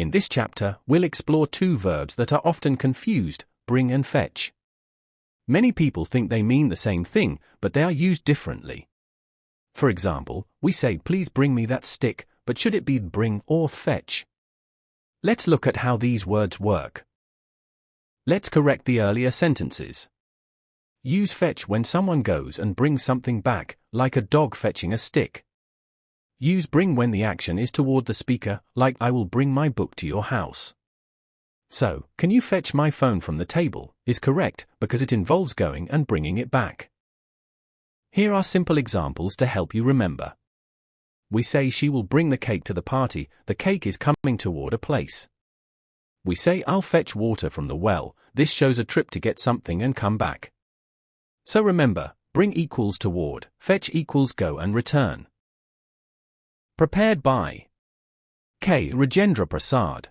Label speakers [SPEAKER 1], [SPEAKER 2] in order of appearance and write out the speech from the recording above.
[SPEAKER 1] In this chapter, we'll explore two verbs that are often confused, bring and fetch. Many people think they mean the same thing, but they are used differently. For example, we say please bring me that stick, but should it be bring or fetch? Let's look at how these words work. Let's correct the earlier sentences. Use fetch when someone goes and brings something back, like a dog fetching a stick. Use bring when the action is toward the speaker, like I will bring my book to your house. So, can you fetch my phone from the table, is correct because it involves going and bringing it back. Here are simple examples to help you remember. We say she will bring the cake to the party, the cake is coming toward a place. We say I'll fetch water from the well, this shows a trip to get something and come back. So remember, bring equals toward, fetch equals go and return. Prepared by K. Rajendra Prasad.